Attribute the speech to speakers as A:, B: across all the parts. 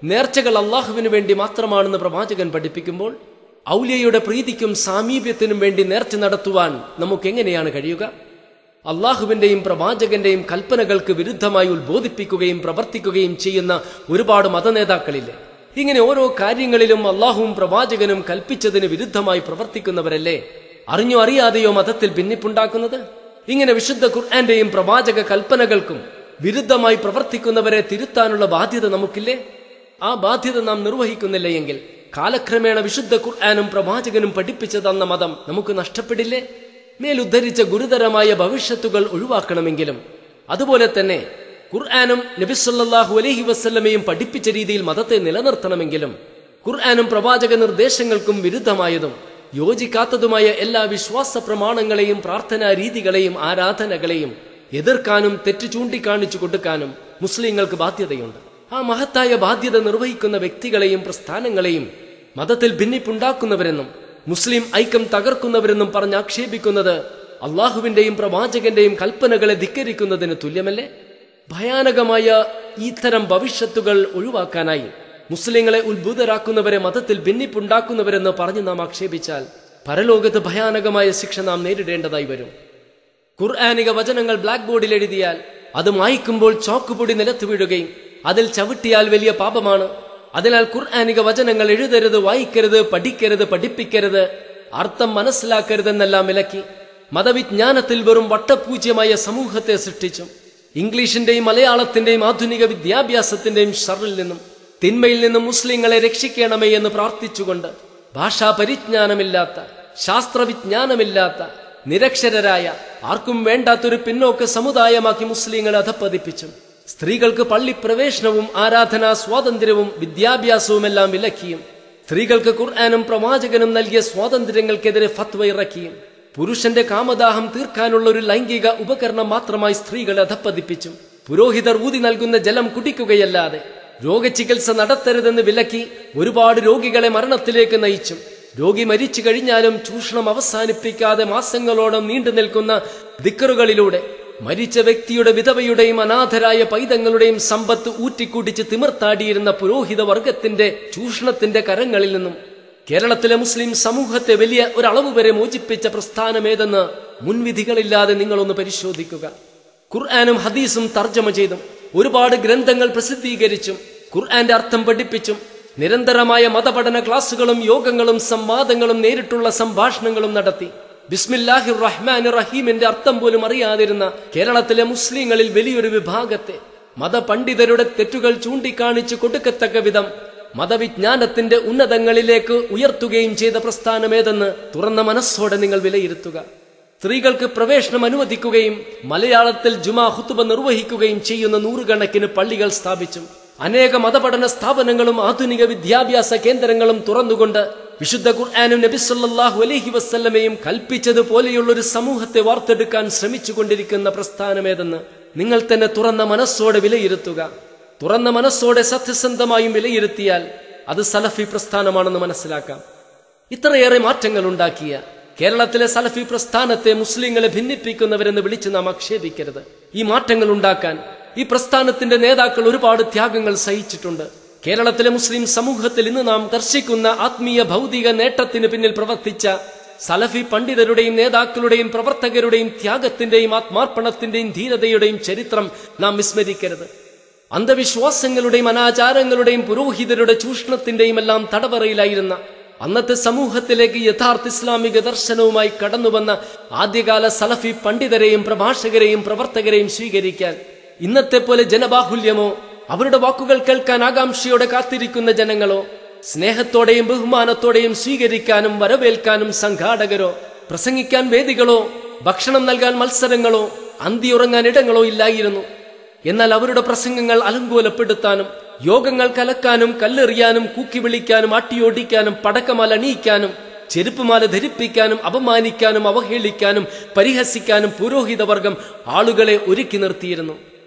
A: നേർച്ചകൾ അള്ളാഹുവിന് വേണ്ടി മാത്രമാണെന്ന് പ്രവാചകൻ പഠിപ്പിക്കുമ്പോൾ ഔലിയയുടെ പ്രീതിക്കും സാമീപ്യത്തിനും വേണ്ടി നേർച്ച നടത്തുവാൻ നമുക്ക് എങ്ങനെയാണ് കഴിയുക? അള്ളാഹുവിന്റെയും പ്രവാചകന്റെയും കൽപ്പനകൾക്ക് വിരുദ്ധമായി ഉത്ബോധിപ്പിക്കുകയും പ്രവർത്തിക്കുകയും ചെയ്യുന്ന ഒരുപാട് മതനേതാക്കളില്ലേ? ഇങ്ങനെ ഓരോ കാര്യങ്ങളിലും അള്ളാഹുവും പ്രവാചകനും കൽപ്പിച്ചതിന് വിരുദ്ധമായി പ്രവർത്തിക്കുന്നവരല്ലേ അറിഞ്ഞോ അറിയാതെയോ മതത്തിൽ ഭിന്നിപ്പുണ്ടാക്കുന്നത്? ഇങ്ങനെ വിശുദ്ധ ഖുർആന്റെയും പ്രവാചക കൽപ്പനകൾക്കും വിരുദ്ധമായി പ്രവർത്തിക്കുന്നവരെ തിരുത്താനുള്ള ബാധ്യത നമുക്കില്ലേ? ആ ബാധ്യത നാം നിർവഹിക്കുന്നില്ല എങ്കിൽ കാലക്രമേണ വിശുദ്ധ ഖുർആനും പ്രവാചകനും പഠിപ്പിച്ചു തന്ന മതം നമുക്ക് നഷ്ടപ്പെടില്ലേ? മേലുദ്ധരിച്ച ഗുരുതരമായ ഭവിഷ്യത്തുകൾ ഒഴിവാക്കണമെങ്കിലും അതുപോലെ തന്നെ ഖുർആനും നബി സല്ലല്ലാഹു അലൈഹി വസല്ലമയും പഠിപ്പിച്ച രീതിയിൽ മതത്തെ നിലനിർത്തണമെങ്കിലും ഖുർആനും പ്രവാചക നിർദ്ദേശങ്ങൾക്കും വിരുദ്ധമായതും യോജിക്കാത്തതുമായ എല്ലാ വിശ്വാസ പ്രമാണങ്ങളെയും പ്രാർത്ഥനാ രീതികളെയും ആരാധനകളെയും എതിർക്കാനും തെറ്റ് ചൂണ്ടിക്കാണിച്ചു കൊടുക്കാനും മുസ്ലിങ്ങൾക്ക് ബാധ്യതയുണ്ട്. ആ മഹത്തായ ബാധ്യത നിർവഹിക്കുന്ന വ്യക്തികളെയും പ്രസ്ഥാനങ്ങളെയും മതത്തിൽ ഭിന്നിപ്പുണ്ടാക്കുന്നവരെന്നും മുസ്ലിം ഐക്യം തകർക്കുന്നവരെന്നും പറഞ്ഞ് ആക്ഷേപിക്കുന്നത് അള്ളാഹുവിന്റെയും പ്രവാചകന്റെയും കൽപ്പനകളെ ധിക്കരിക്കുന്നതിന് തുല്യമല്ലേ? ഭയാനകമായ ഇത്തരം ഭവിഷ്യത്തുകൾ ഒഴിവാക്കാനായി മുസ്ലിങ്ങളെ ഉത്ഭുതരാക്കുന്നവരെ മതത്തിൽ ഭിന്നിപ്പുണ്ടാക്കുന്നവരെന്ന് പറഞ്ഞ് നാം ആക്ഷേപിച്ചാൽ പരലോകത്ത് ഭയാനകമായ ശിക്ഷ നാം നേരിടേണ്ടതായി വരും. ഖുർആനിക വചനങ്ങൾ ബ്ലാക്ക് ബോർഡിൽ എഴുതിയാൽ അത് മായ്ക്കുമ്പോൾ ചോക്കുപൊടി നിലത്ത് വീഴുകയും അതിൽ ചവിട്ടിയാൽ വലിയ പാപമാണ്. അതിനാൽ ഖുർആനിക വചനങ്ങൾ എഴുതരുത്, വായിക്കരുത്, പഠിക്കരുത്, പഠിപ്പിക്കരുത്, അർത്ഥം മനസ്സിലാക്കരുതെന്നെല്ലാം വിലക്കി മതവിജ്ഞാനത്തിൽ വെറും വട്ടപൂജ്യമായ സമൂഹത്തെ സൃഷ്ടിച്ചു. ഇംഗ്ലീഷിന്റെയും മലയാളത്തിന്റെയും ആധുനിക വിദ്യാഭ്യാസത്തിന്റെയും ഷറിൽ നിന്നും തിന്മയിൽ നിന്നും മുസ്ലിങ്ങളെ രക്ഷിക്കണമേ എന്ന് പ്രാർത്ഥിച്ചുകൊണ്ട് ഭാഷാ പരിജ്ഞാനമില്ലാത്ത, ശാസ്ത്രവിജ്ഞാനമില്ലാത്ത, നിരക്ഷരരായ, ആർക്കും വേണ്ടാത്തൊരു പിന്നോക്ക സമുദായമാക്കി മുസ്ലിങ്ങളെ അധപ്പതിപ്പിച്ചു. സ്ത്രീകൾക്ക് പള്ളിപ്രവേശനവും ആരാധനാ സ്വാതന്ത്ര്യവും വിദ്യാഭ്യാസവുമെല്ലാം വിലക്കിയും സ്ത്രീകൾക്ക് ഖുർആനും പ്രവാചകനും നൽകിയ സ്വാതന്ത്ര്യങ്ങൾക്കെതിരെ ഫത്വ ഇറക്കിയും പുരുഷന്റെ കാമദാഹം തീർക്കാനുള്ള ഒരു ലൈംഗിക ഉപകരണം മാത്രമായി സ്ത്രീകളെ അധപ്പതിപ്പിച്ചു. പുരോഹിതർ ഊതി നൽകുന്ന ജലം കുടിക്കുകയല്ലാതെ രോഗചികിത്സ നടത്തരുതെന്ന് വിലക്കി ഒരുപാട് രോഗികളെ മരണത്തിലേക്ക് നയിച്ചു. രോഗി മരിച്ചു കഴിഞ്ഞാലും ചൂഷണം അവസാനിപ്പിക്കാതെ മാസങ്ങളോളം നീണ്ടു നിൽക്കുന്ന ദിക്റുകളിലൂടെ മരിച്ച വ്യക്തിയുടെ വിധവയുടെയും അനാഥരായ പൈതങ്ങളുടെയും സമ്പത്ത് ഊറ്റിക്കൂട്ടിച്ച് തിമിർത്താടിയിരുന്ന പുരോഹിത വർഗത്തിന്റെ ചൂഷണത്തിന്റെ കരങ്ങളിൽ നിന്നും കേരളത്തിലെ മുസ്ലിം സമൂഹത്തെ വലിയ ഒരളവ് വരെ മോചിപ്പിച്ച പ്രസ്ഥാനമേതെന്ന് മുൻവിധികളില്ലാതെ നിങ്ങളൊന്ന് പരിശോധിക്കുക. ഖുർആനും ഹദീസും തർജ്ജമ ചെയ്തും ഒരുപാട് ഗ്രന്ഥങ്ങൾ പ്രസിദ്ധീകരിച്ചും ഖുർആന്റെ അർത്ഥം പഠിപ്പിച്ചും നിരന്തരമായ മതപഠന ക്ലാസുകളും യോഗങ്ങളും സംവാദങ്ങളും നേരിട്ടുള്ള സംഭാഷണങ്ങളും നടത്തി ബിസ്മില്ലാഹിർ റഹ്മാനിർ റഹീമിന്റെ അർത്ഥം പോലും അറിയാതിരുന്ന കേരളത്തിലെ മുസ്ലിങ്ങളിൽ വലിയൊരു വിഭാഗത്തെ മതപണ്ഡിതരുടെ തെറ്റുകൾ ചൂണ്ടിക്കാണിച്ചു കൊടുക്കത്തക്ക വിധം മതവിജ്ഞാനത്തിന്റെ ഉന്നതങ്ങളിലേക്ക് ഉയർത്തുകയും ചെയ്ത പ്രസ്ഥാനമേതെന്ന് തുറന്ന മനസ്സോടെ നിങ്ങൾ വിലയിരുത്തുക. സ്ത്രീകൾക്ക് പ്രവേശനം അനുവദിക്കുകയും മലയാളത്തിൽ ജുമാ ഖുതുബ നിർവഹിക്കുകയും ചെയ്യുന്ന നൂറുകണക്കിന് പള്ളികൾ സ്ഥാപിച്ചും അനേക മതപഠന സ്ഥാപനങ്ങളും ആധുനിക വിദ്യാഭ്യാസ കേന്ദ്രങ്ങളും തുറന്നുകൊണ്ട് വിശുദ്ധ ഖുർആനും നബി സല്ലല്ലാഹു അലൈഹി വസല്ലമയും കൽപ്പിച്ചതുപോലെയുള്ള ഒരു സമൂഹത്തെ വാർത്തെടുക്കാൻ ശ്രമിച്ചുകൊണ്ടിരിക്കുന്ന പ്രസ്ഥാനമേതെന്ന് നിങ്ങൾ തന്നെ തുറന്ന മനസ്സോടെ വിലയിരുത്തുക. തുറന്ന മനസ്സോടെ സത്യസന്ധമായും വിലയിരുത്തിയാൽ അത് സലഫി പ്രസ്ഥാനമാണെന്ന് മനസ്സിലാക്കാം. ഇത്രയേറെ മാറ്റങ്ങൾ ഉണ്ടാക്കിയ കേരളത്തിലെ സലഫി പ്രസ്ഥാനത്തെ മുസ്ലിങ്ങളെ ഭിന്നിപ്പിക്കുന്നവരെന്ന് വിളിച്ച് നാം ആക്ഷേപിക്കരുത്. ഈ മാറ്റങ്ങൾ ഉണ്ടാക്കാൻ ഈ പ്രസ്ഥാനത്തിന്റെ നേതാക്കൾ ഒരുപാട് ത്യാഗങ്ങൾ സഹിച്ചിട്ടുണ്ട്. കേരളത്തിലെ മുസ്ലിം സമൂഹത്തിൽ ഇന്ന് നാം ദർശിക്കുന്ന ആത്മീയ ഭൗതിക നേട്ടത്തിന് പിന്നിൽ പ്രവർത്തിച്ച സലഫി പണ്ഡിതരുടെയും നേതാക്കളുടെയും പ്രവർത്തകരുടെയും ത്യാഗത്തിന്റെയും ആത്മാർപ്പണത്തിന്റെയും ധീരതയുടെയും ചരിത്രം നാം വിസ്മരിക്കരുത്. അന്ധവിശ്വാസങ്ങളുടെയും അനാചാരങ്ങളുടെയും പുരോഹിതരുടെ ചൂഷണത്തിന്റെയും എല്ലാം തടവറയിലായിരുന്ന അന്നത്തെ സമൂഹത്തിലേക്ക് യഥാർത്ഥ ഇസ്ലാമിക ദർശനവുമായി കടന്നുവന്ന ആദ്യകാല സലഫി പണ്ഡിതരെയും പ്രഭാഷകരെയും പ്രവർത്തകരെയും സ്വീകരിക്കാൻ ഇന്നത്തെ പോലെ ജനബാഹുല്യമോ അവരുടെ വാക്കുകൾ കേൾക്കാൻ ആകാംക്ഷയോടെ കാത്തിരിക്കുന്ന ജനങ്ങളോ സ്നേഹത്തോടെയും ബഹുമാനത്തോടെയും സ്വീകരിക്കാനും വരവേൽക്കാനും സംഘാടകരോ പ്രസംഗിക്കാൻ വേദികളോ ഭക്ഷണം നൽകാൻ മത്സരങ്ങളോ അന്തിയുറങ്ങാൻ ഇടങ്ങളോ ഇല്ലായിരുന്നു. എന്നാൽ അവരുടെ പ്രസംഗങ്ങൾ അലങ്കോലപ്പെടുത്താനും യോഗങ്ങൾ കലക്കാനും കല്ലെറിയാനും കൂക്കി വിളിക്കാനും ആട്ടിയോടിക്കാനും പടക്കമാല അണിയിക്കാനും ചെരുപ്പുമാല ധരിപ്പിക്കാനും അപമാനിക്കാനും അവഹേളിക്കാനും പരിഹസിക്കാനും പുരോഹിതവർഗം ആളുകളെ ഒരുക്കി നിർത്തിയിരുന്നു.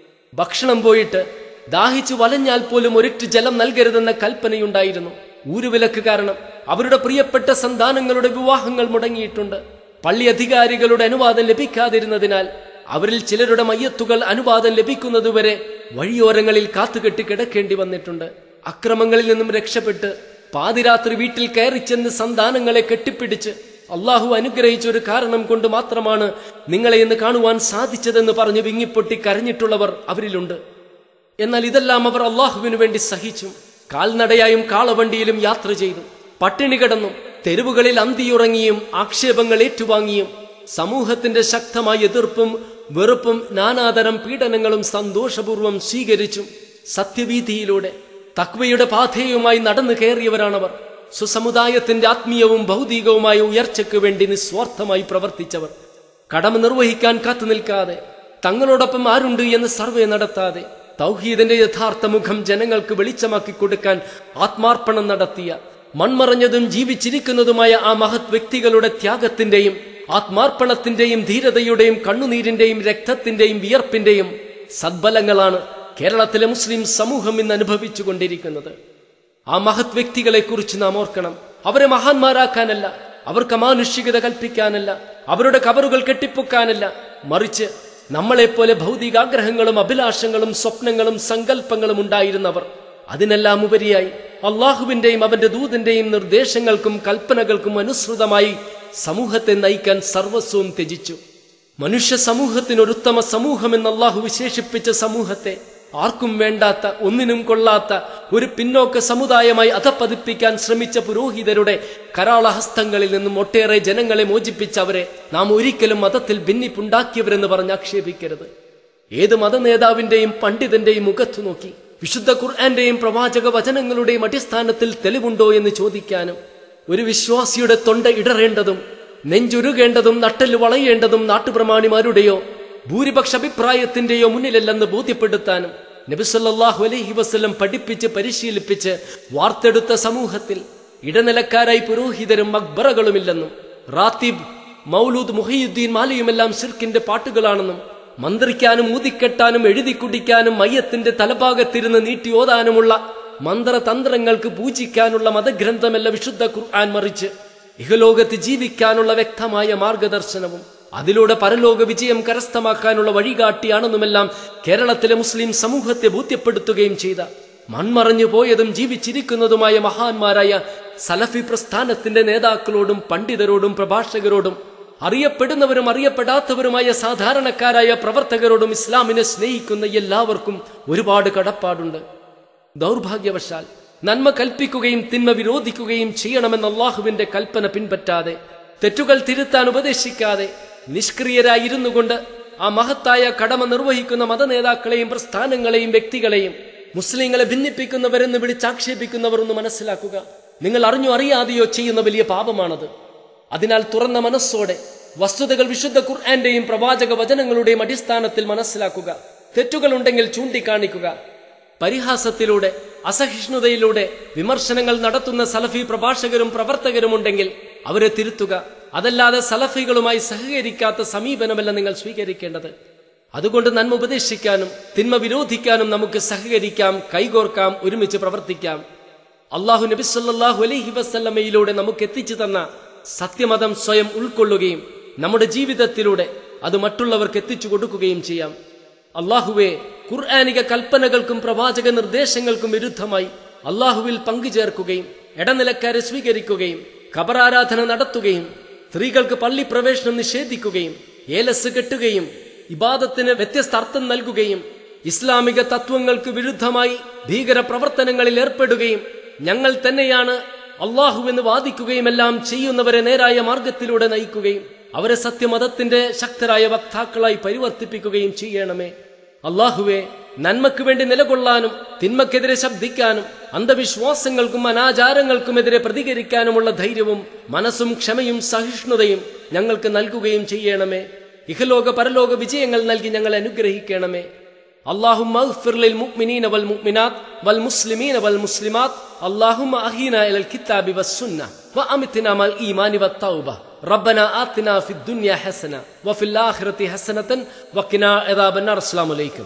A: ഭക്ഷണം പോയിട്ട് ദാഹിച്ചു വലഞ്ഞാൽ പോലും ഒരിറ്റ് ജലം നൽകരുതെന്ന കൽപ്പനയുണ്ടായിരുന്നു. ഊരുവിലക്ക് കാരണം അവരുടെ പ്രിയപ്പെട്ട സന്താനങ്ങളുടെ വിവാഹങ്ങൾ മുടങ്ങിയിട്ടുണ്ട്. പള്ളി അധികാരികളുടെ അനുവാദം ലഭിക്കാതിരുന്നതിനാൽ അവരിൽ ചിലരുടെ മയ്യത്തുകൾ അനുവാദം ലഭിക്കുന്നതുവരെ വഴിയോരങ്ങളിൽ കാത്തുകെട്ടി കിടക്കേണ്ടി വന്നിട്ടുണ്ട്. അക്രമങ്ങളിൽ നിന്നും രക്ഷപ്പെട്ട് പാതിരാത്രി വീട്ടിൽ കയറിച്ചെന്ന് സന്താനങ്ങളെ കെട്ടിപ്പിടിച്ച് അള്ളാഹു അനുഗ്രഹിച്ച ഒരു കാരണം കൊണ്ട് മാത്രമാണ് നിങ്ങളെ ഇന്ന് കാണുവാൻ സാധിച്ചതെന്ന് പറഞ്ഞ് വിങ്ങിപ്പൊട്ടി കരഞ്ഞിട്ടുള്ളവർ അവരിലുണ്ട്. എന്നാൽ ഇതെല്ലാം അവർ അള്ളാഹുവിനു വേണ്ടി സഹിച്ചു. കാൽനടയായും കാളവണ്ടിയിലും യാത്ര ചെയ്തു, പട്ടിണി കിടന്നും തെരുവുകളിൽ അന്തിയുറങ്ങിയും ആക്ഷേപങ്ങൾ ഏറ്റുവാങ്ങിയും സമൂഹത്തിന്റെ ശക്തമായ എതിർപ്പും വെറുപ്പും നാനാതരം പീഡനങ്ങളും സന്തോഷപൂർവ്വം സ്വീകരിച്ചും സത്യവീതിയിലൂടെ തഖ്വയുടെ പാഥേയുമായി നടന്നു കയറിയവരാണവർ. സ്വസമുദായത്തിന്റെ ആത്മീയവും ഭൗതികവുമായ ഉയർച്ചയ്ക്ക് വേണ്ടി നിസ്വാർത്ഥമായി പ്രവർത്തിച്ചവർ. കടമ നിർവഹിക്കാൻ കാത്തു നിൽക്കാതെ, തങ്ങളോടൊപ്പം ആരുണ്ട് എന്ന് സർവേ നടത്താതെ, തൗഹീദിന്റെ യഥാർത്ഥ മുഖം ജനങ്ങൾക്ക് വെളിച്ചമാക്കി കൊടുക്കാൻ ആത്മാർപ്പണം നടത്തിയ മൺമറഞ്ഞതും ജീവിച്ചിരിക്കുന്നതുമായ ആ മഹത് വ്യക്തികളുടെ ത്യാഗത്തിന്റെയും ആത്മാർപ്പണത്തിന്റെയും ധീരതയുടെയും കണ്ണുനീരിന്റെയും രക്തത്തിന്റെയും വിയർപ്പിന്റെയും സദ്ബലങ്ങളാണ് കേരളത്തിലെ മുസ്ലിം സമൂഹം ഇന്ന് അനുഭവിച്ചു കൊണ്ടിരിക്കുന്നത്. ആ മഹത് വ്യക്തികളെ കുറിച്ച് നാം ഓർക്കണം. അവരെ മഹാന്മാരാക്കാനല്ല, അവർക്ക് അമാനുഷികത കൽപ്പിക്കാനല്ല, അവരുടെ കബറുകൾ കെട്ടിപ്പൊക്കാനല്ല, മറിച്ച് നമ്മളെപ്പോലെ ഭൗതികാഗ്രഹങ്ങളും അഭിലാഷങ്ങളും സ്വപ്നങ്ങളും സങ്കല്പങ്ങളും ഉണ്ടായിരുന്നവർ അതിനെല്ലാം ഉപരിയായി അള്ളാഹുവിന്റെയും അവന്റെ ദൂതന്റെയും നിർദ്ദേശങ്ങൾക്കും കൽപ്പനകൾക്കും അനുസൃതമായി സമൂഹത്തെ നയിക്കാൻ സർവസ്വവും ത്യജിച്ചു. മനുഷ്യ സമൂഹത്തിനൊരുത്തമ സമൂഹമെന്ന് അള്ളാഹു വിശേഷിപ്പിച്ച സമൂഹത്തെ ആർക്കും വേണ്ടാത്ത, ഒന്നിനും കൊള്ളാത്ത ഒരു പിന്നോക്ക സമുദായമായി അധപ്പതിപ്പിക്കാൻ ശ്രമിച്ച പുരോഹിതരുടെ കരാളഹസ്തങ്ങളിൽ നിന്നും ഒട്ടേറെ ജനങ്ങളെ മോചിപ്പിച്ചവരെ നാം ഒരിക്കലും മതത്തിൽ ഭിന്നിപ്പുണ്ടാക്കിയവരെന്ന് പറഞ്ഞ് ആക്ഷേപിക്കരുത്. ഏത് മതനേതാവിന്റെയും പണ്ഡിതന്റെയും മുഖത്തു നോക്കി വിശുദ്ധ ഖുർആന്റെയും പ്രവാചക വചനങ്ങളുടെയും അടിസ്ഥാനത്തിൽ തെളിവുണ്ടോ എന്ന് ചോദിക്കാനും ഒരു വിശ്വാസിയുടെ തൊണ്ട ഇടറേണ്ടതും നെഞ്ചുരുകേണ്ടതും നട്ടല് വളയേണ്ടതും നാട്ടുപ്രമാണിമാരുടെയോ ഭൂരിപക്ഷ അഭിപ്രായത്തിന്റെയോ മുന്നിലല്ലെന്ന് ബോധ്യപ്പെടുത്താനും നബി സല്ലല്ലാഹു അലൈഹി വസല്ലം പഠിപ്പിച്ച് പരിശീലിപ്പിച്ച് വാർത്തെടുത്ത സമൂഹത്തിൽ ഇടനിലക്കാരായി പുരോഹിതരും മക്ബറകളുമില്ലെന്നും റാത്തീബ്, മൗലൂദ്, മുഹയ്യുദ്ദീൻ മാലയുമെല്ലാം ശിർക്കിന്റെ പാട്ടുകളാണെന്നും മന്ത്രിക്കാനും ഊതിക്കെട്ടാനും എഴുതി കുടിക്കാനും മയ്യത്തിന്റെ തലഭാഗത്തിരുന്ന് നീട്ടി ഓതാനുമുള്ള മന്ത്രതന്ത്രങ്ങൾക്ക് പൂജിക്കാനുള്ള മതഗ്രന്ഥമല്ല വിശുദ്ധ ഖുർആൻ, മറിച്ച് ഇഹലോകത്ത് ജീവിക്കാനുള്ള വ്യക്തമായ മാർഗദർശനവും അതിലൂടെ പരലോക വിജയം കരസ്ഥമാക്കാനുള്ള വഴികാട്ടിയാണെന്നുമെല്ലാം കേരളത്തിലെ മുസ്ലിം സമൂഹത്തെ ബോധ്യപ്പെടുത്തുകയും ചെയ്ത മൺമറഞ്ഞു പോയതും ജീവിച്ചിരിക്കുന്നതുമായ മഹാന്മാരായ സലഫി പ്രസ്ഥാനത്തിന്റെ നേതാക്കളോടും പണ്ഡിതരോടും പ്രഭാഷകരോടും അറിയപ്പെടുന്നവരും അറിയപ്പെടാത്തവരുമായ സാധാരണക്കാരായ പ്രവർത്തകരോടും ഇസ്ലാമിനെ സ്നേഹിക്കുന്ന എല്ലാവർക്കും ഒരുപാട് കടപ്പാടുണ്ട്. ദൗർഭാഗ്യവശാൽ നന്മ കൽപ്പിക്കുകയും തിന്മ വിരോധിക്കുകയും ചെയ്യണമെന്ന അള്ളാഹുവിന്റെ കൽപ്പന പിൻപറ്റാതെ, തെറ്റുകൾ തിരുത്താൻ ഉപദേശിക്കാതെ നിഷ്ക്രിയരായിരുന്നു കൊണ്ട് ആ മഹത്തായ കടമ നിർവഹിക്കുന്ന മതനേതാക്കളെയും പ്രസ്ഥാനങ്ങളെയും വ്യക്തികളെയും മുസ്ലിങ്ങളെ ഭിന്നിപ്പിക്കുന്നവരെന്ന് വിളിച്ചാക്ഷേപിക്കുന്നവർ ഒന്ന് മനസ്സിലാക്കുക. നിങ്ങൾ അറിഞ്ഞോ അറിയാതെയോ ചെയ്യുന്ന വലിയ പാപമാണത്. അതിനാൽ തുറന്ന മനസ്സോടെ വസ്തുതകൾ വിശുദ്ധ ഖുർആന്റെയും പ്രവാചക വചനങ്ങളുടെയും അടിസ്ഥാനത്തിൽ മനസ്സിലാക്കുക. തെറ്റുകളുണ്ടെങ്കിൽ ചൂണ്ടിക്കാണിക്കുക. പരിഹാസത്തിലൂടെ അസഹിഷ്ണുതയിലൂടെ വിമർശനങ്ങൾ നടത്തുന്ന സലഫി പ്രഭാഷകരും പ്രവർത്തകരുമുണ്ടെങ്കിൽ അവരെ തിരുത്തുക. അതല്ലാതെ സലഫികളുമായി സഹകരിക്കാത്ത സമീപനമല്ല നിങ്ങൾ സ്വീകരിക്കേണ്ടത്. അതുകൊണ്ട് നന്മ ഉപദേശിക്കാനും തിന്മ വിരോധിക്കാനും നമുക്ക് സഹകരിക്കാം, കൈകോർക്കാം, ഒരുമിച്ച് പ്രവർത്തിക്കാം. അള്ളാഹു നബി സല്ലല്ലാഹു അലൈഹി വസല്ലമയിലൂടെ നമുക്ക് എത്തിച്ചു തന്ന സത്യമതം സ്വയം ഉൾക്കൊള്ളുകയും നമ്മുടെ ജീവിതത്തിലൂടെ അത് മറ്റുള്ളവർക്ക് എത്തിച്ചു കൊടുക്കുകയും ചെയ്യാം. അള്ളാഹുവെ, ഖുർആനിക കൽപ്പനകൾക്കും പ്രവാചക നിർദ്ദേശങ്ങൾക്കും വിരുദ്ധമായി അള്ളാഹുവിൽ പങ്കുചേർക്കുകയും ഇടനിലക്കാരെ സ്വീകരിക്കുകയും ഖബറാരാധന നടത്തുകയും സ്ത്രീകൾക്ക് പള്ളി പ്രവേശനം നിഷേധിക്കുകയും ഏലസ് കെട്ടുകയും ഇബാദത്തിന് വ്യത്യസ്ത അർത്ഥം നൽകുകയും ഇസ്ലാമിക തത്വങ്ങൾക്ക് വിരുദ്ധമായി ഭീകര പ്രവർത്തനങ്ങളിൽ ഏർപ്പെടുകയും ഞങ്ങൾ തന്നെയാണ് അള്ളാഹുവെന്ന് വാദിക്കുകയും എല്ലാം ചെയ്യുന്നവരെ നേരായ മാർഗത്തിലൂടെ നയിക്കുകയും അവരെ സത്യമതത്തിന്റെ ശക്തരായ വക്താക്കളായി പരിവർത്തിപ്പിക്കുകയും ചെയ്യണമേ. അള്ളാഹുവെ, നന്മയ്ക്ക് വേണ്ടി നിലകൊള്ളാനും തിന്മക്കെതിരെ ശബ്ദിക്കാനും അന്ധവിശ്വാസങ്ങൾക്കും അനാചാരങ്ങൾക്കുമെതിരെ പ്രതികരിക്കാനുമുള്ള ധൈര്യവും മനസ്സും ക്ഷമയും സഹിഷ്ണുതയും ഞങ്ങൾക്ക് നൽകുകയും ചെയ്യണമേ. ഇഹലോക പരലോക വിജയങ്ങൾ നൽകി ഞങ്ങളെ അനുഗ്രഹിക്കണമേ. اللهم اغفر للمؤمنين والمؤمنات والمسلمين والمسلمات اللهم أحينا إلى الكتاب والسنة وأمتنا مع الإيمان والتوبة ربنا آتنا في الدنيا حسنة وفي الآخرة حسنة وقنا عذاب النار. السلام عليكم.